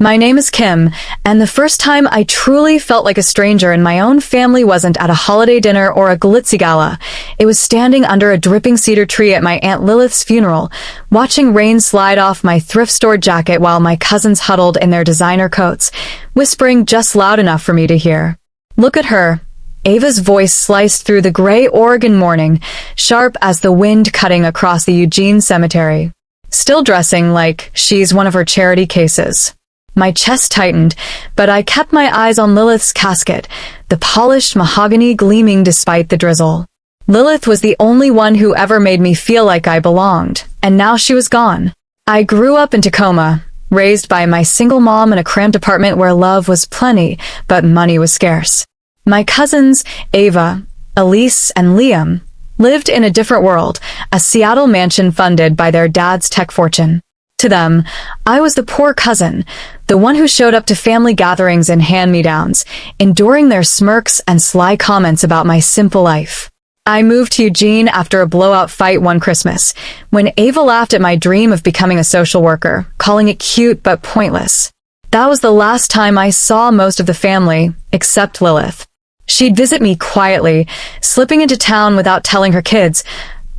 My name is Kim, and the first time I truly felt like a stranger in my own family wasn't at a holiday dinner or a glitzy gala. It was standing under a dripping cedar tree at my Aunt Lilith's funeral, watching rain slide off my thrift store jacket while my cousins huddled in their designer coats, whispering just loud enough for me to hear. "Look at her." Ava's voice sliced through the gray Oregon morning, sharp as the wind cutting across the Eugene cemetery. Still dressing like she's one of her charity cases. My chest tightened, but I kept my eyes on Lilith's casket, the polished mahogany gleaming despite the drizzle. Lilith was the only one who ever made me feel like I belonged, and now she was gone. I grew up in Tacoma, raised by my single mom in a cramped apartment where love was plenty, but money was scarce. My cousins, Ava, Elise, and Liam, lived in a different world, a Seattle mansion funded by their dad's tech fortune. To them, I was the poor cousin, the one who showed up to family gatherings and hand-me-downs, enduring their smirks and sly comments about my simple life. I moved to Eugene after a blowout fight one Christmas, when Ava laughed at my dream of becoming a social worker, calling it cute but pointless. That was the last time I saw most of the family, except Lilith. She'd visit me quietly, slipping into town without telling her kids,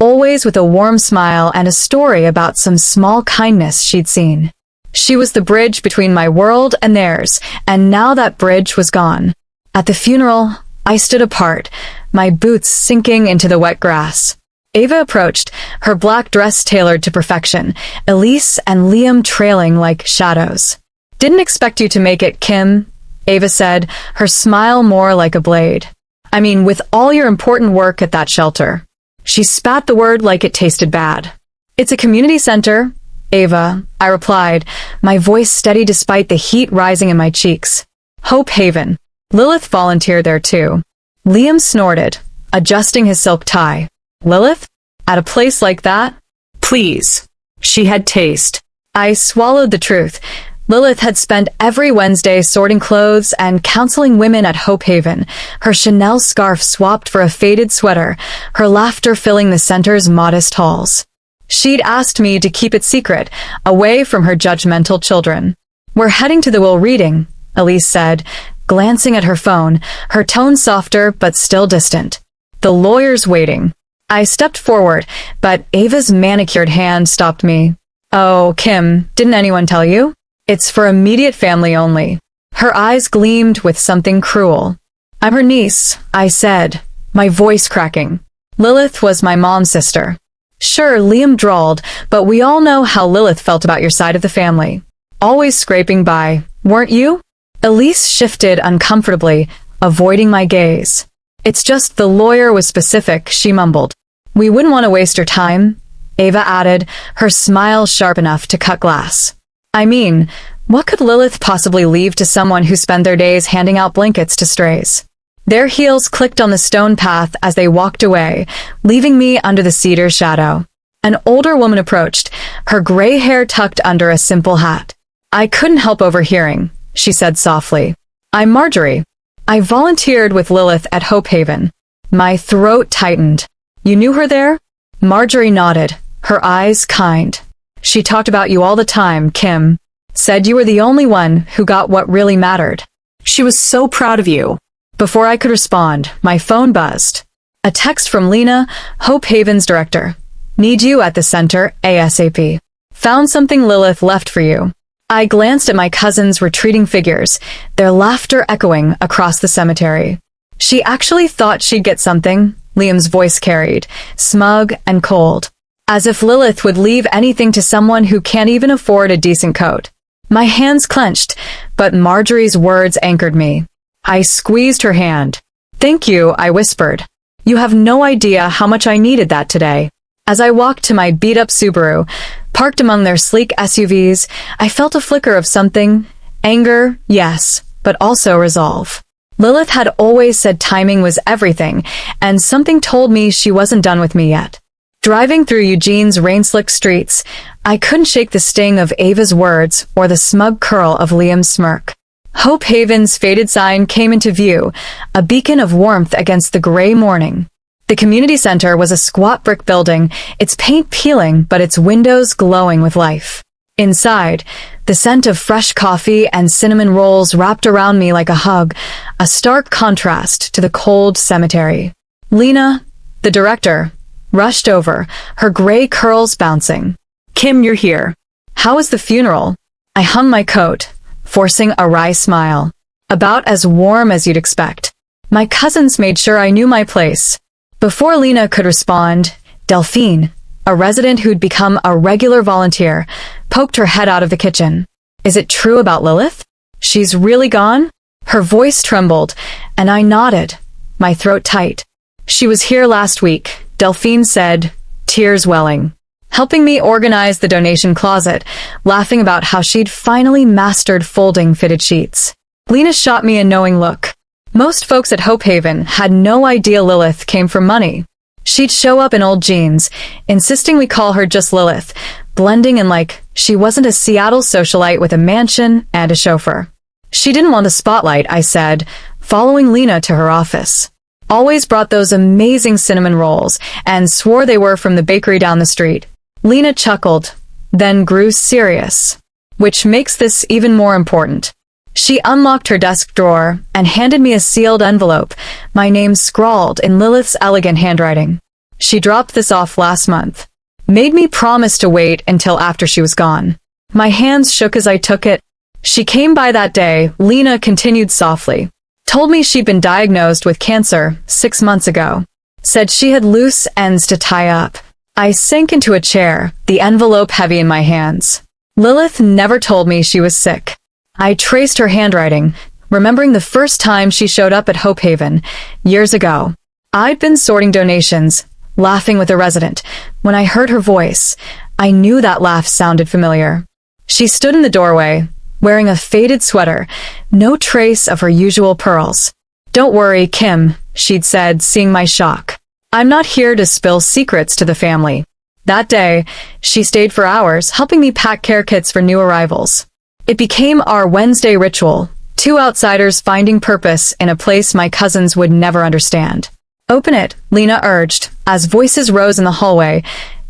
always with a warm smile and a story about some small kindness she'd seen. She was the bridge between my world and theirs, and now that bridge was gone. At the funeral, I stood apart, my boots sinking into the wet grass. Ava approached, her black dress tailored to perfection, Elise and Liam trailing like shadows. "Didn't expect you to make it, Kim," Ava said, her smile more like a blade. "I mean, with all your important work at that shelter." She spat the word like it tasted bad. "It's a community center, Ava," I replied, my voice steady despite the heat rising in my cheeks. "Hope Haven." Lilith volunteered there too. Liam snorted, adjusting his silk tie. "Lilith? At a place like that? Please." She had taste. I swallowed the truth. Lilith had spent every Wednesday sorting clothes and counseling women at Hope Haven, her Chanel scarf swapped for a faded sweater, her laughter filling the center's modest halls. She'd asked me to keep it secret, away from her judgmental children. "We're heading to the will reading," Elise said, glancing at her phone, her tone softer but still distant. "The lawyer's waiting." I stepped forward, but Ava's manicured hand stopped me. "Oh, Kim, didn't anyone tell you? It's for immediate family only." Her eyes gleamed with something cruel. "I'm her niece," I said, my voice cracking. "Lilith was my mom's sister." "Sure," Liam drawled, "but we all know how Lilith felt about your side of the family. Always scraping by, weren't you?" Elise shifted uncomfortably, avoiding my gaze. "It's just the lawyer was specific," she mumbled. "We wouldn't want to waste your time," Ava added, her smile sharp enough to cut glass. "I mean, what could Lilith possibly leave to someone who spent their days handing out blankets to strays?" Their heels clicked on the stone path as they walked away, leaving me under the cedar shadow. An older woman approached, her gray hair tucked under a simple hat. "I couldn't help overhearing," she said softly. "I'm Marjorie. I volunteered with Lilith at Hope Haven." My throat tightened. "You knew her there?" Marjorie nodded, her eyes kind. "She talked about you all the time, Kim. Said you were the only one who got what really mattered. She was so proud of you." Before I could respond, my phone buzzed. A text from Lena, Hope Haven's director. "Need you at the center, ASAP. Found something Lilith left for you." I glanced at my cousins' retreating figures, their laughter echoing across the cemetery. "She actually thought she'd get something," Liam's voice carried, smug and cold. "As if Lilith would leave anything to someone who can't even afford a decent coat." My hands clenched, but Marjorie's words anchored me. I squeezed her hand. "Thank you," I whispered. "You have no idea how much I needed that today." As I walked to my beat-up Subaru, parked among their sleek SUVs, I felt a flicker of something. Anger, yes, but also resolve. Lilith had always said timing was everything, and something told me she wasn't done with me yet. Driving through Eugene's rain-slicked streets, I couldn't shake the sting of Ava's words or the smug curl of Liam's smirk. Hope Haven's faded sign came into view, a beacon of warmth against the gray morning. The community center was a squat brick building, its paint peeling but its windows glowing with life. Inside, the scent of fresh coffee and cinnamon rolls wrapped around me like a hug, a stark contrast to the cold cemetery. Lena, the director, rushed over, her gray curls bouncing. "Kim, you're here. How was the funeral?" I hung my coat, forcing a wry smile. About as warm as you'd expect. My cousins made sure I knew my place. Before Lena could respond, Delphine, a resident who'd become a regular volunteer, poked her head out of the kitchen. "Is it true about Lilith? She's really gone?" Her voice trembled, and I nodded, my throat tight. "She was here last week," Delphine said, tears welling, helping me organize the donation closet, laughing about how she'd finally mastered folding fitted sheets. Lena shot me a knowing look. Most folks at Hope Haven had no idea Lilith came from money. She'd show up in old jeans, insisting we call her just Lilith, blending in like she wasn't a Seattle socialite with a mansion and a chauffeur. "She didn't want the spotlight," I said, following Lena to her office. "Always brought those amazing cinnamon rolls and swore they were from the bakery down the street." Lena chuckled, then grew serious, which makes this even more important. She unlocked her desk drawer and handed me a sealed envelope, my name scrawled in Lilith's elegant handwriting. "She dropped this off last month. Made me promise to wait until after she was gone." My hands shook as I took it. "She came by that day," Lena continued softly. "Told me she'd been diagnosed with cancer 6 months ago. Said she had loose ends to tie up." I sank into a chair, the envelope heavy in my hands. Lilith never told me she was sick. I traced her handwriting, remembering the first time she showed up at Hope Haven, years ago. I'd been sorting donations, laughing with a resident. When I heard her voice, I knew that laugh sounded familiar. She stood in the doorway, wearing a faded sweater, no trace of her usual pearls. "Don't worry, Kim," she'd said, seeing my shock. "I'm not here to spill secrets to the family." That day, she stayed for hours, helping me pack care kits for new arrivals. It became our Wednesday ritual, 2 outsiders finding purpose in a place my cousins would never understand. "Open it," Lena urged, as voices rose in the hallway,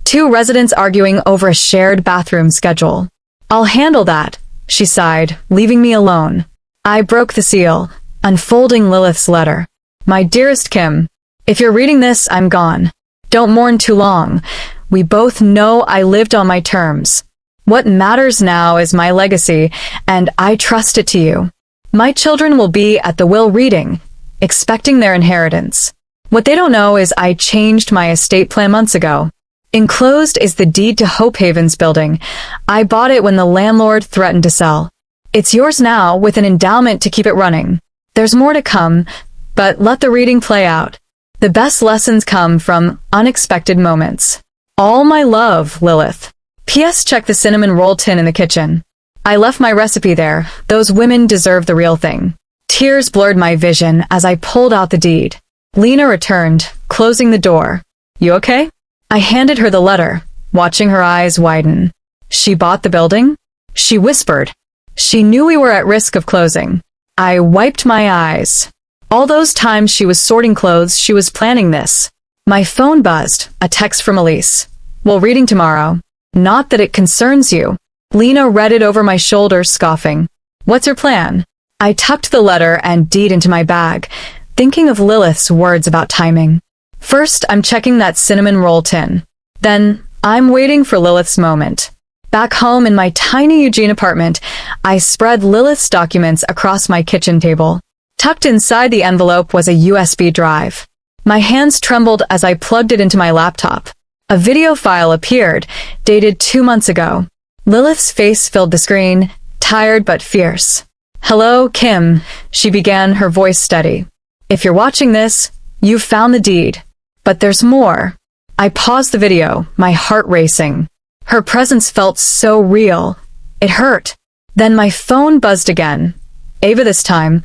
2 residents arguing over a shared bathroom schedule. "I'll handle that," she sighed, leaving me alone. I broke the seal, unfolding Lilith's letter. "My dearest Kim, if you're reading this, I'm gone. Don't mourn too long. We both know I lived on my terms. What matters now is my legacy, and I trust it to you. My children will be at the will reading, expecting their inheritance. What they don't know is I changed my estate plan months ago. Enclosed is the deed to Hope Haven's building. I bought it when the landlord threatened to sell. It's yours now with an endowment to keep it running. There's more to come, but let the reading play out. The best lessons come from unexpected moments. All my love, Lilith. P.S. Check the cinnamon roll tin in the kitchen. I left my recipe there. Those women deserve the real thing." Tears blurred my vision as I pulled out the deed. Lena returned, closing the door. "You okay?" I handed her the letter, watching her eyes widen. "She bought the building?" She whispered. "She knew we were at risk of closing." I wiped my eyes. All those times she was sorting clothes, she was planning this. My phone buzzed, a text from Elise. "Well, reading tomorrow. Not that it concerns you." Lena read it over my shoulder, scoffing. "What's your plan?" I tucked the letter and deed into my bag, thinking of Lilith's words about timing. First, I'm checking that cinnamon roll tin. Then, I'm waiting for Lilith's moment. Back home in my tiny Eugene apartment, I spread Lilith's documents across my kitchen table. Tucked inside the envelope was a USB drive. My hands trembled as I plugged it into my laptop. A video file appeared, dated 2 months ago. Lilith's face filled the screen, tired but fierce. "Hello, Kim," she began, her voice steady. "If you're watching this, you've found the deed. But there's more." I paused the video, my heart racing. Her presence felt so real. It hurt. Then my phone buzzed again. "Ava this time.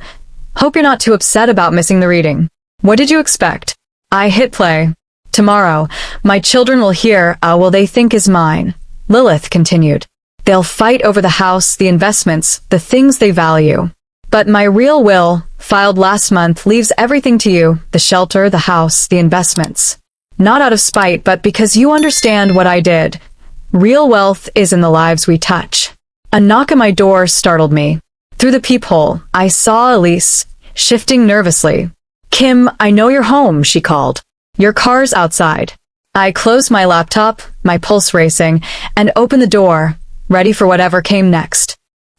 Hope you're not too upset about missing the reading. What did you expect?" I hit play. "Tomorrow, my children will hear what they think is mine," Lilith continued. "They'll fight over the house, the investments, the things they value. But my real will, filed last month, leaves everything to you, the shelter, the house, the investments. Not out of spite, but because you understand what I did. Real wealth is in the lives we touch. A knock at my door startled me. Through the peephole, I saw Elise, shifting nervously. "Kim, I know you're home," she called. "Your car's outside." I closed my laptop, my pulse racing, and opened the door, ready for whatever came next.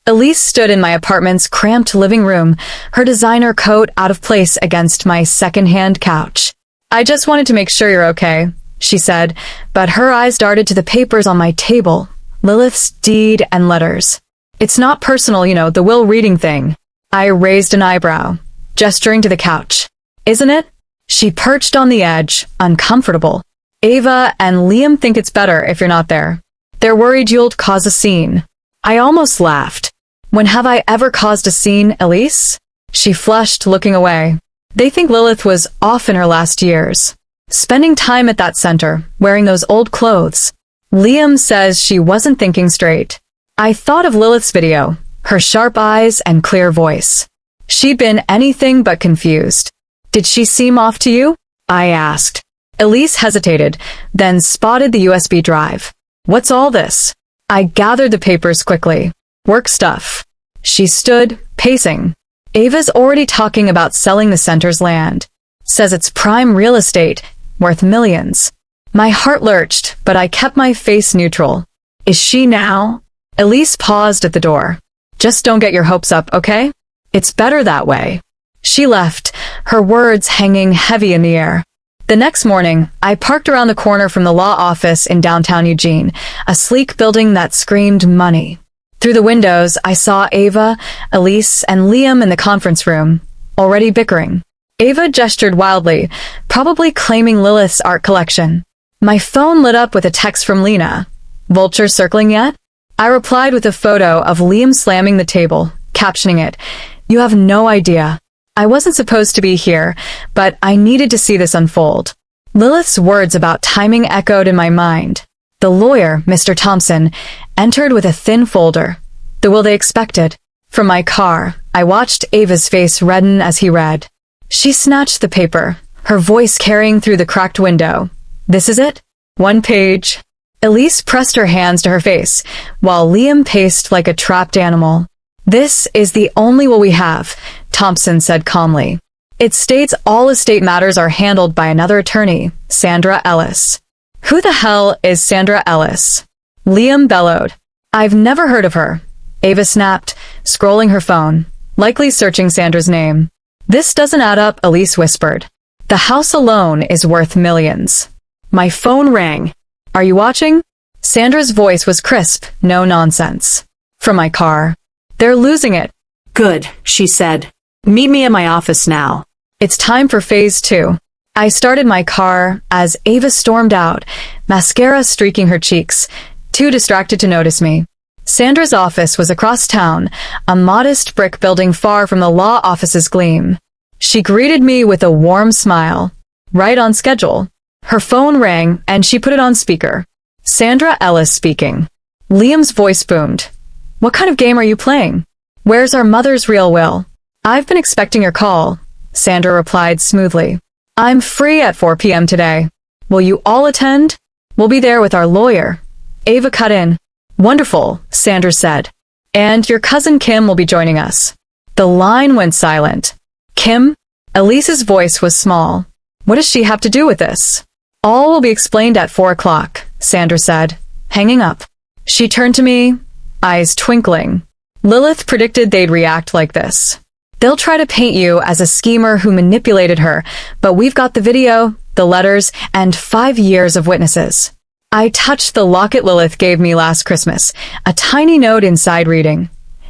Elise stood in my apartment's cramped living room, her designer coat out of place against my second-hand couch. "I just wanted to make sure you're okay," she said, but her eyes darted to the papers on my table, Lilith's deed and letters. "It's not personal, the will reading thing." I raised an eyebrow, gesturing to the couch. "Isn't it?" She perched on the edge, uncomfortable. "Ava and Liam think it's better if you're not there. They're worried you'll cause a scene." I almost laughed. "When have I ever caused a scene, Elise?" She flushed, looking away. "They think Lilith was off in her last years, spending time at that center, wearing those old clothes. Liam says she wasn't thinking straight." I thought of Lilith's video, her sharp eyes and clear voice. She'd been anything but confused. "Did she seem off to you?" I asked. Elise hesitated, then spotted the USB drive. "What's all this?" I gathered the papers quickly. "Work stuff." She stood, pacing. "Ava's already talking about selling the center's land. Says it's prime real estate, worth millions." My heart lurched, but I kept my face neutral. "Is she now?" Elise paused at the door. "Just don't get your hopes up, okay? It's better that way." She left, her words hanging heavy in the air. The next morning, I parked around the corner from the law office in downtown Eugene, a sleek building that screamed money. Through the windows, I saw Ava, Elise, and Liam in the conference room, already bickering. Ava gestured wildly, probably claiming Lilith's art collection. My phone lit up with a text from Lena. "Vulture circling yet?" I replied with a photo of Liam slamming the table, captioning it, "You have no idea. I wasn't supposed to be here, but I needed to see this unfold." Lilith's words about timing echoed in my mind. The lawyer, Mr. Thompson, entered with a thin folder, the will they expected. From my car, I watched Ava's face redden as he read. She snatched the paper, her voice carrying through the cracked window. "This is it? One page." Elise pressed her hands to her face, while Liam paced like a trapped animal. "This is the only will we have," Thompson said calmly. "It states all estate matters are handled by another attorney, Sandra Ellis." "Who the hell is Sandra Ellis?" Liam bellowed. "I've never heard of her," Ava snapped, scrolling her phone, likely searching Sandra's name. "This doesn't add up," Elise whispered. "The house alone is worth millions." My phone rang. "Are you watching?" Sandra's voice was crisp, no nonsense. From my car. "They're losing it." "Good," she said. "Meet me at my office now." It's time for phase 2. I started my car as Ava stormed out, mascara streaking her cheeks, too distracted to notice me. Sandra's office was across town, a modest brick building far from the law office's gleam. She greeted me with a warm smile. Right on schedule. Her phone rang, and she put it on speaker. Sandra Ellis speaking. Liam's voice boomed. "What kind of game are you playing? Where's our mother's real will?" "I've been expecting your call," Sandra replied smoothly. "I'm free at 4 p.m. today. Will you all attend? We'll be there with our lawyer." Ava cut in. "Wonderful," Sandra said. "And your cousin Kim will be joining us." The line went silent. "Kim?" Elise's voice was small. "What does she have to do with this?" "All will be explained at 4 o'clock, Sandra said, hanging up. She turned to me, eyes twinkling. "Lilith predicted they'd react like this. They'll try to paint you as a schemer who manipulated her, but we've got the video, the letters, and 5 years of witnesses." I touched the locket Lilith gave me last Christmas, a tiny note inside reading,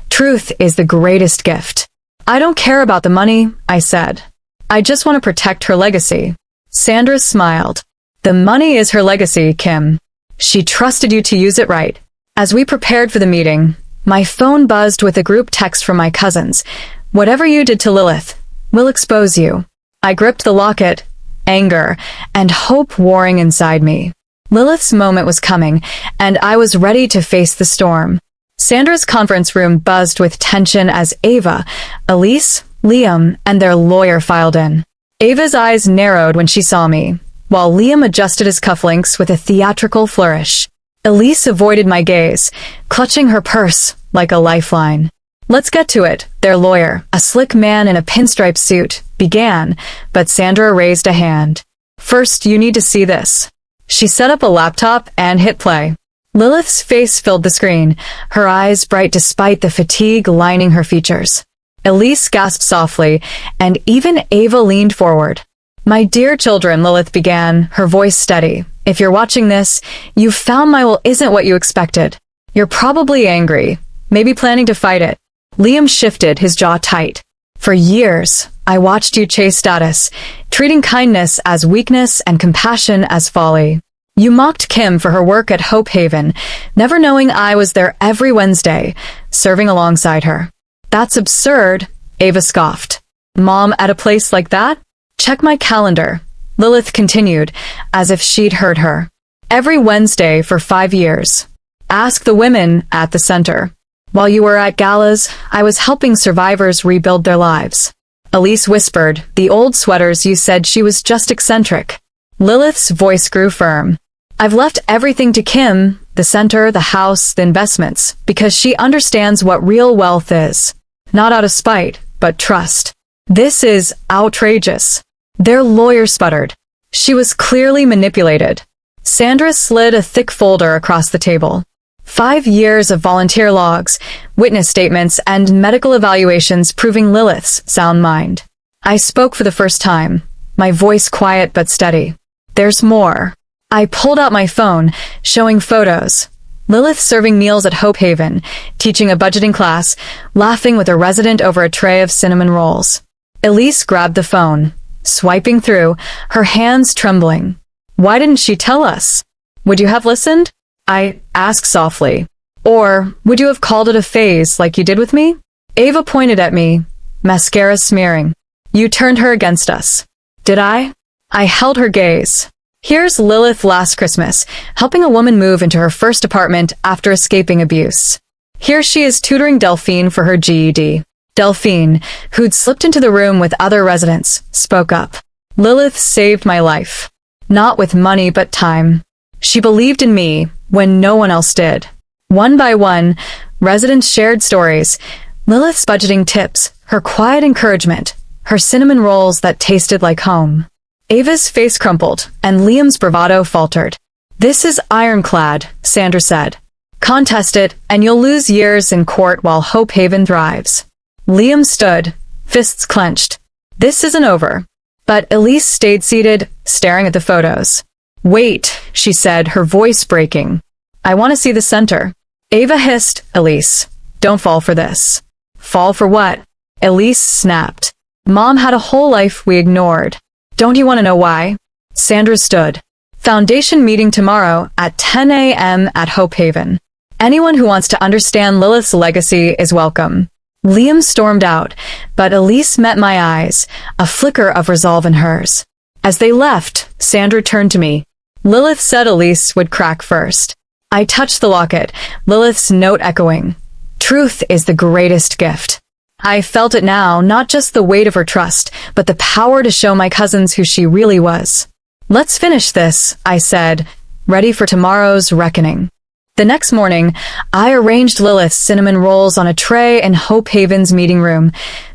"Truth is the greatest gift." "I don't care about the money," I said. "I just want to protect her legacy." Sandra smiled. "The money is her legacy, Kim. She trusted you to use it right." As we prepared for the meeting, my phone buzzed with a group text from my cousins. "Whatever you did to Lilith, we'll expose you." I gripped the locket, anger and hope warring inside me. Lilith's moment was coming, and I was ready to face the storm. Sandra's conference room buzzed with tension as Ava, Elise, Liam, and their lawyer filed in. Ava's eyes narrowed when she saw me, while Liam adjusted his cufflinks with a theatrical flourish. Elise avoided my gaze, clutching her purse like a lifeline. Let's get to it, their lawyer, a slick man in a pinstripe suit, began, but Sandra raised a hand. First, you need to see this. She set up a laptop and hit play. Lilith's face filled the screen, her eyes bright despite the fatigue lining her features. Elise gasped softly, and even Ava leaned forward. My dear children, Lilith began, her voice steady. If you're watching this, you've found my will isn't what you expected. You're probably angry, maybe planning to fight it. Liam shifted, his jaw tight. For years, I watched you chase status, treating kindness as weakness and compassion as folly. You mocked Kim for her work at Hope Haven, never knowing I was there every Wednesday, serving alongside her. That's absurd, Ava scoffed. Mom at a place like that? Check my calendar, Lilith continued, as if she'd heard her. Every Wednesday for 5 years. Ask the women at the center. While you were at galas, I was helping survivors rebuild their lives. Elise whispered, the old sweaters you said she was just eccentric. Lilith's voice grew firm. I've left everything to Kim, the center, the house, the investments, because she understands what real wealth is. Not out of spite, but trust. This is outrageous. Their lawyer sputtered. She was clearly manipulated. Sandra slid a thick folder across the table. 5 years of volunteer logs, witness statements, and medical evaluations proving Lilith's sound mind. I spoke for the first time, my voice quiet but steady. There's more. I pulled out my phone, showing photos. Lilith serving meals at Hope Haven, teaching a budgeting class, laughing with a resident over a tray of cinnamon rolls. Elise grabbed the phone, swiping through, her hands trembling. Why didn't she tell us? Would you have listened? I asked softly. Or would you have called it a phase like you did with me? Ava pointed at me, mascara smearing. You turned her against us. Did I? I held her gaze. Here's Lilith last Christmas, helping a woman move into her first apartment after escaping abuse. Here she is tutoring Delphine for her GED. Delphine, who'd slipped into the room with other residents, spoke up. Lilith saved my life. Not with money but time. She believed in me when no one else did. One by one, residents shared stories, Lilith's budgeting tips, her quiet encouragement, her cinnamon rolls that tasted like home. Ava's face crumpled, and Liam's bravado faltered. This is ironclad, Sandra said. Contest it, and you'll lose years in court while Hope Haven thrives. Liam stood, fists clenched. This isn't over. But Elise stayed seated, staring at the photos. Wait, she said, her voice breaking. I want to see the center. Ava hissed, Elise, don't fall for this. Fall for what? Elise snapped. Mom had a whole life we ignored. Don't you want to know why? Sandra stood. Foundation meeting tomorrow at 10 a.m. at Hope Haven. Anyone who wants to understand Lilith's legacy is welcome. Liam stormed out, but Elise met my eyes, a flicker of resolve in hers. As they left, Sandra turned to me. Lilith said Elise would crack first. I touched the locket, Lilith's note echoing. Truth is the greatest gift. I felt it now, not just the weight of her trust, but the power to show my cousins who she really was. Let's finish this, I said, ready for tomorrow's reckoning. The next morning, I arranged Lilith's cinnamon rolls on a tray in Hope Haven's meeting room,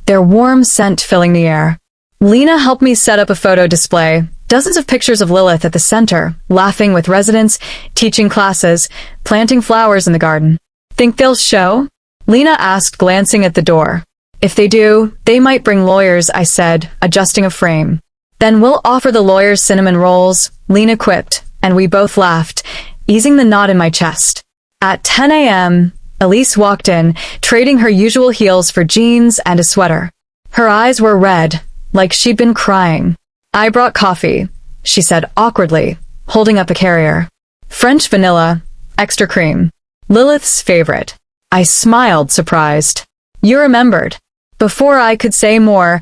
their warm scent filling the air. Lena helped me set up a photo display, dozens of pictures of Lilith at the center, laughing with residents, teaching classes, planting flowers in the garden. Think they'll show? Lena asked, glancing at the door. If they do, they might bring lawyers, I said, adjusting a frame. Then we'll offer the lawyers cinnamon rolls, Lena quipped, and we both laughed, easing the knot in my chest. At 10 a.m., Elise walked in, trading her usual heels for jeans and a sweater. Her eyes were red, like she'd been crying. I brought coffee, she said awkwardly, holding up a carrier. French vanilla, extra cream. Lilith's favorite. I smiled, surprised. You remembered. Before I could say more,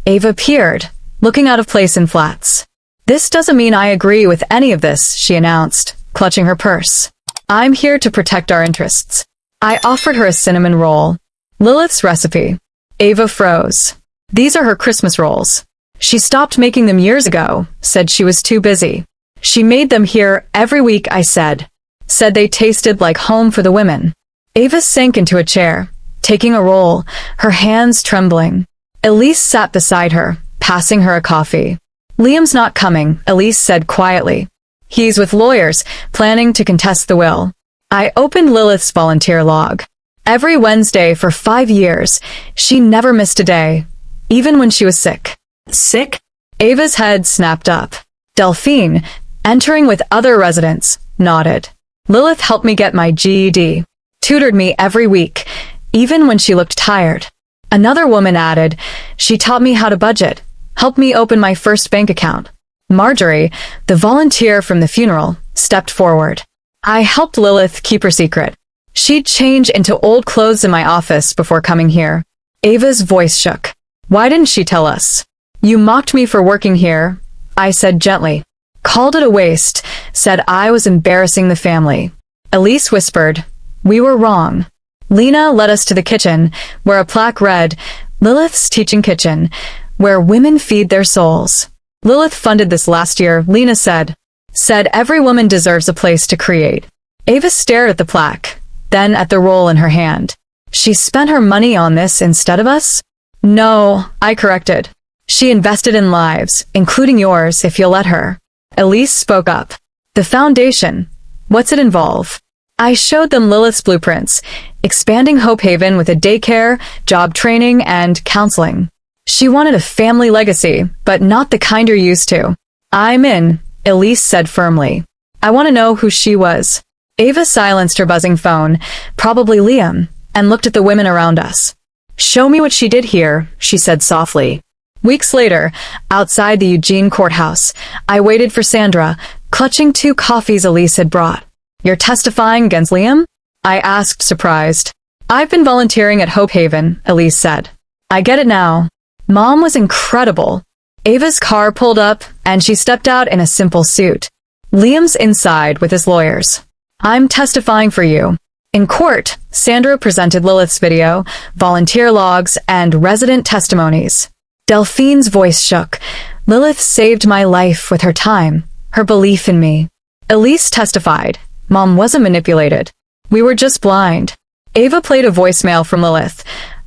Ava appeared, looking out of place in flats. This doesn't mean I agree with any of this, she announced, clutching her purse. I'm here to protect our interests. I offered her a cinnamon roll. Lilith's recipe. Ava froze. These are her Christmas rolls. She stopped making them years ago, said she was too busy. She made them here every week, I said. said they tasted like home for the women. Ava sank into a chair, taking a roll, her hands trembling. Elise sat beside her, passing her a coffee. Liam's not coming, Elise said quietly. He's with lawyers, planning to contest the will. I opened Lilith's volunteer log. Every Wednesday for 5 years, she never missed a day, even when she was sick. Sick? Ava's head snapped up. Delphine, entering with other residents, nodded. Lilith helped me get my GED, tutored me every week, even when she looked tired. Another woman added, she taught me how to budget, helped me open my first bank account. Marjorie, the volunteer from the funeral, stepped forward. I helped Lilith keep her secret. She'd change into old clothes in my office before coming here. Ava's voice shook. Why didn't she tell us? You mocked me for working here, I said gently. Called it a waste, said I was embarrassing the family. Elise whispered, we were wrong. Lena led us to the kitchen, where a plaque read, Lilith's Teaching Kitchen, where women feed their souls. Lilith funded this last year, Lena said. Said every woman deserves a place to create. Ava stared at the plaque, then at the roll in her hand. She spent her money on this instead of us? No, I corrected. She invested in lives, including yours, if you'll let her. Elise spoke up. The foundation. What's it involve? I showed them Lilith's blueprints, expanding Hope Haven with a daycare, job training, and counseling. She wanted a family legacy, but not the kind you're used to. I'm in, Elise said firmly. I want to know who she was. Ava silenced her buzzing phone, probably Liam, and looked at the women around us. Show me what she did here, she said softly. Weeks later, outside the Eugene courthouse, I waited for Sandra, clutching 2 coffees Elise had brought. You're testifying against Liam? I asked, surprised. I've been volunteering at Hope Haven, Elise said. I get it now. Mom was incredible. Ava's car pulled up, and she stepped out in a simple suit. Liam's inside with his lawyers. I'm testifying for you. In court, Sandra presented Lilith's video, volunteer logs, and resident testimonies. Delphine's voice shook. Lilith saved my life with her time, her belief in me. Elise testified. Mom wasn't manipulated. We were just blind. Ava played a voicemail from Lilith.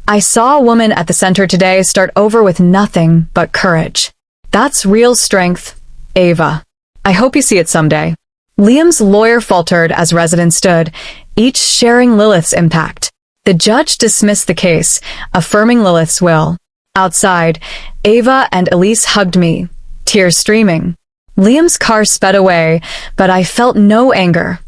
I saw a woman at the center today start over with nothing but courage. That's real strength, Ava. I hope you see it someday. Liam's lawyer faltered as residents stood, each sharing Lilith's impact. The judge dismissed the case, affirming Lilith's will. Outside, Ava and Elise hugged me, tears streaming. Liam's car sped away, but I felt no anger,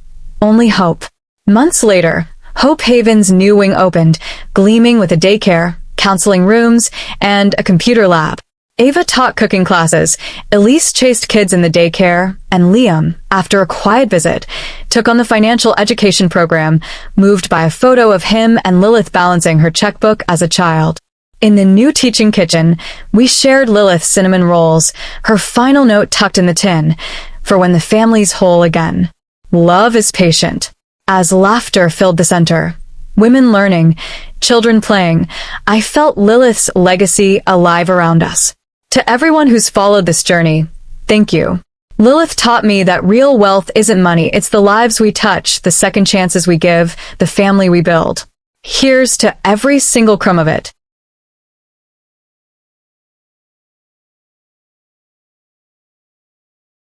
only hope. Months later, Hope Haven's new wing opened, gleaming with a daycare, counseling rooms, and a computer lab. Ava taught cooking classes, Elise chased kids in the daycare, and Liam, after a quiet visit, took on the financial education program, moved by a photo of him and Lilith balancing her checkbook as a child. In the new teaching kitchen, we shared Lilith's cinnamon rolls, her final note tucked in the tin, for when the family's whole again. Love is patient. As laughter filled the center, women learning, children playing, I felt Lilith's legacy alive around us. To everyone who's followed this journey, thank you. Lilith taught me that real wealth isn't money, it's the lives we touch, the second chances we give, the family we build. Here's to every single crumb of it.